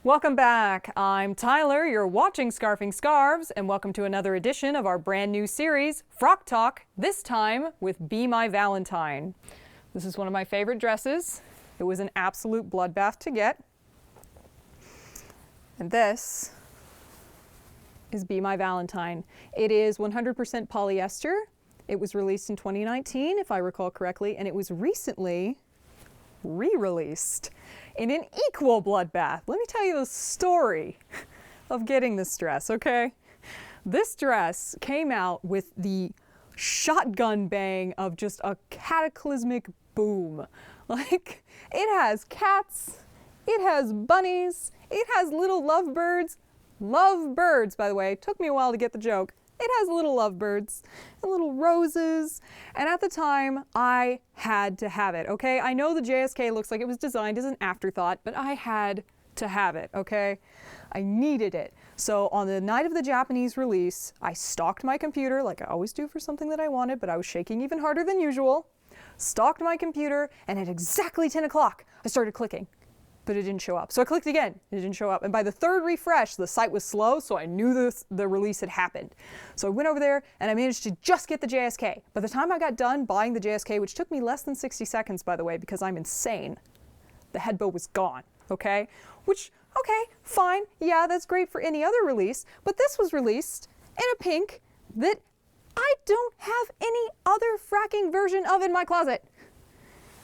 Welcome back. I'm Tyler, you're watching Scarfing Scarves, and welcome to another edition of our brand new series, Frock Talk, this time with Be My Valentine. This is one of my favorite dresses. It was an absolute bloodbath to get. And this is Be My Valentine. It is 100% polyester. It was released in 2019, if I recall correctly, and it was recently re-released in an equal bloodbath. Let me tell you the story of getting this dress, okay? This dress came out with the shotgun bang of just a cataclysmic boom. Like, it has cats, it has bunnies, it has little lovebirds. Lovebirds, by the way. Took me a while to get the joke. It has little lovebirds and little roses. And at the time, I had to have it, okay? I know the JSK looks like it was designed as an afterthought, but I had to have it, okay? I needed it. So on the night of the Japanese release, I stalked my computer like I always do for something that I wanted, but I was shaking even harder than usual. Stalked my computer, and at exactly 10 o'clock, I started clicking. But it didn't show up. So I clicked again, it didn't show up. And by the third refresh, the site was slow, so I knew the release had happened. So I went over there and I managed to just get the JSK. By the time I got done buying the JSK, which took me less than 60 seconds, by the way, because I'm insane, the headbow was gone, okay? Which, okay, fine, yeah, that's great for any other release, but this was released in a pink that I don't have any other fracking version of in my closet.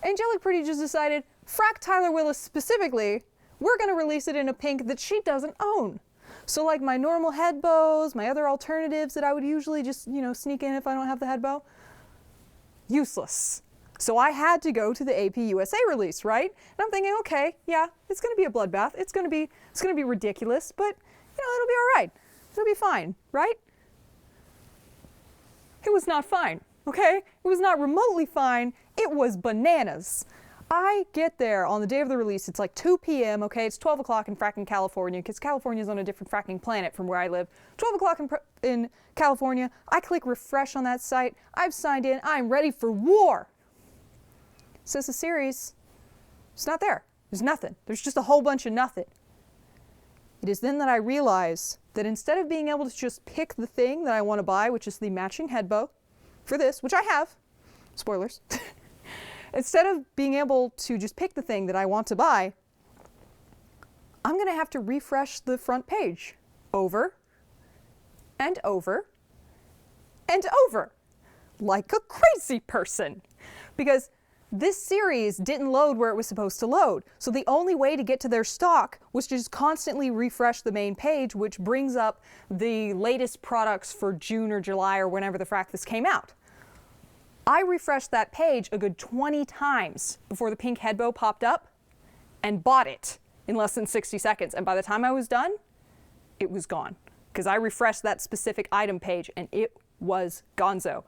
Angelic Pretty just decided, Frack Tyler Willis specifically, we're going to release it in a pink that she doesn't own. So like my normal head bows, my other alternatives that I would usually just, sneak in if I don't have the head bow, useless. So I had to go to the AP USA release, right? And I'm thinking, okay, yeah, it's going to be a bloodbath. It's going to be ridiculous, but it'll be all right. It'll be fine, right? It was not fine, okay? It was not remotely fine. It was bananas. I get there on the day of the release, it's like 2 p.m., okay? It's 12 o'clock in fracking California, because California's on a different fracking planet from where I live. 12 o'clock in California, I click refresh on that site, I've signed in, I'm ready for war. Says the series, it's not there. There's nothing. There's just a whole bunch of nothing. It is then that I realize that instead of being able to just pick the thing that I want to buy, which is the matching head bow for this, which I have, spoilers, instead of being able to just pick the thing that I want to buy, I'm going to have to refresh the front page over and over and over like a crazy person, because this series didn't load where it was supposed to load. So the only way to get to their stock was to just constantly refresh the main page, which brings up the latest products for June or July or whenever the frack this came out. I refreshed that page a good 20 times before the pink head bow popped up and bought it in less than 60 seconds. And by the time I was done, it was gone, because I refreshed that specific item page and it was gonzo.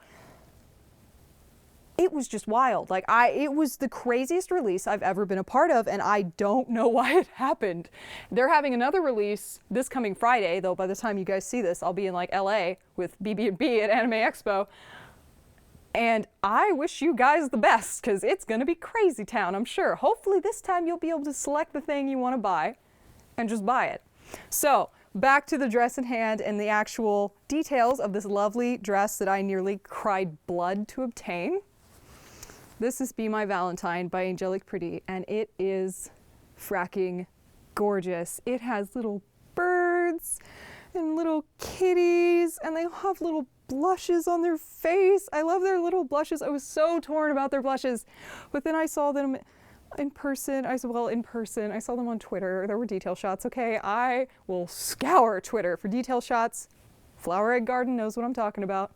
It was just wild. It was the craziest release I've ever been a part of, and I don't know why it happened. They're having another release this coming Friday, though by the time you guys see this, I'll be in LA with BB&B at Anime Expo. And I wish you guys the best, because it's going to be crazy town, I'm sure. Hopefully this time you'll be able to select the thing you want to buy and just buy it. So back to the dress in hand and the actual details of this lovely dress that I nearly cried blood to obtain. This is Be My Valentine by Angelic Pretty, and it is fracking gorgeous. It has little birds and little kitties, and they have little blushes on their face. I love their little blushes. I was so torn about their blushes, but then I saw them in person. I saw them on Twitter. There were detail shots. Okay, I will scour Twitter for detail shots. Flower Egg Garden knows what I'm talking about.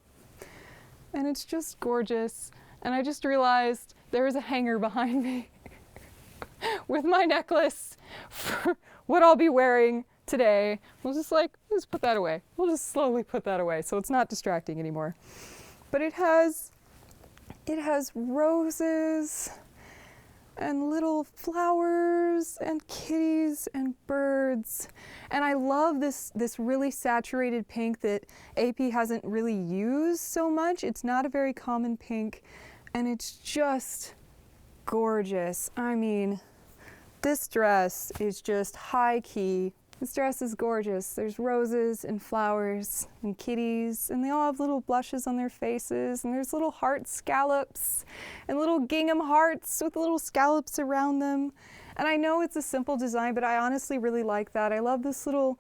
And it's just gorgeous. And I just realized there is a hanger behind me with my necklace for what I'll be wearing today. We'll just put that away. We'll just slowly put that away so it's not distracting anymore. But it has roses and little flowers and kitties and birds. And I love this really saturated pink that AP hasn't really used so much. It's not a very common pink, and it's just gorgeous. I mean, This dress is just high key. This dress is gorgeous. There's roses and flowers and kitties, and they all have little blushes on their faces, and there's little heart scallops and little gingham hearts with little scallops around them. And I know it's a simple design, but I honestly really like that. I love this little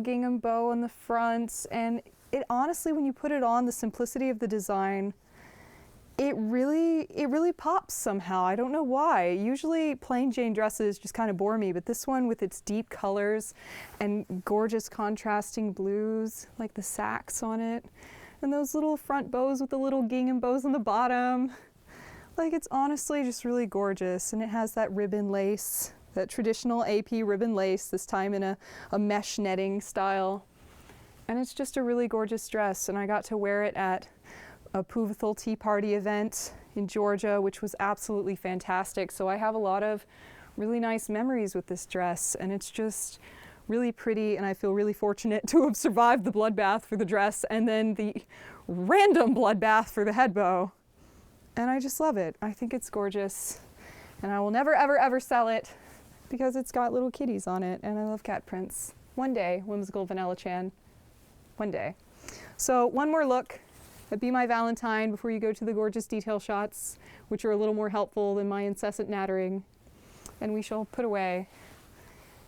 gingham bow on the front, and it honestly, when you put it on, the simplicity of the design, it really pops somehow. I don't know why. Usually plain Jane dresses just kind of bore me, but this one with its deep colors and gorgeous contrasting blues, like the sacks on it, and those little front bows with the little gingham bows on the bottom. Like, it's honestly just really gorgeous, and it has that ribbon lace, that traditional AP ribbon lace, this time in a mesh netting style. And it's just a really gorgeous dress, and I got to wear it at a Pouvathal Tea Party event in Georgia, which was absolutely fantastic. So I have a lot of really nice memories with this dress, and it's just really pretty, and I feel really fortunate to have survived the bloodbath for the dress and then the random bloodbath for the head bow. And I just love it. I think it's gorgeous, and I will never, ever, ever sell it because it's got little kitties on it, and I love cat prints. One day, Whimsical Vanilla Chan. One day. So one more look at Be My Valentine before you go to the gorgeous detail shots, which are a little more helpful than my incessant nattering. And we shall put away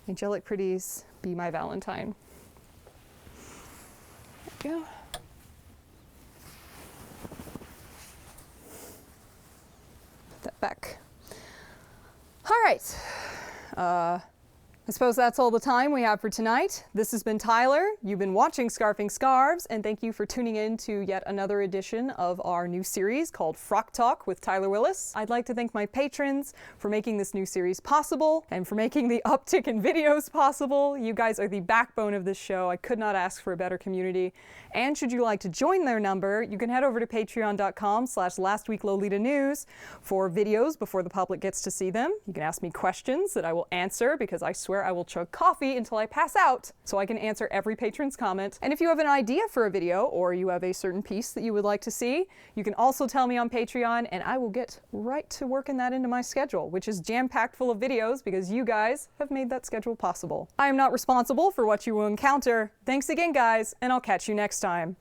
Angelic Pretty's Be My Valentine. There we go. Put that back. All right. I suppose that's all the time we have for tonight. This has been Tyler. You've been watching Scarfing Scarves, and thank you for tuning in to yet another edition of our new series called Frock Talk with Tyler Willis. I'd like to thank my patrons for making this new series possible and for making the uptick in videos possible. You guys are the backbone of this show. I could not ask for a better community. And should you like to join their number, you can head over to patreon.com/lastweeklolita-news for videos before the public gets to see them. You can ask me questions that I will answer, because I swear I will chug coffee until I pass out so I can answer every patron's comment. And if you have an idea for a video, or you have a certain piece that you would like to see, you can also tell me on Patreon, and I will get right to working that into my schedule, which is jam-packed full of videos because you guys have made that schedule possible. I am not responsible for what you will encounter. Thanks again, guys, and I'll catch you next time.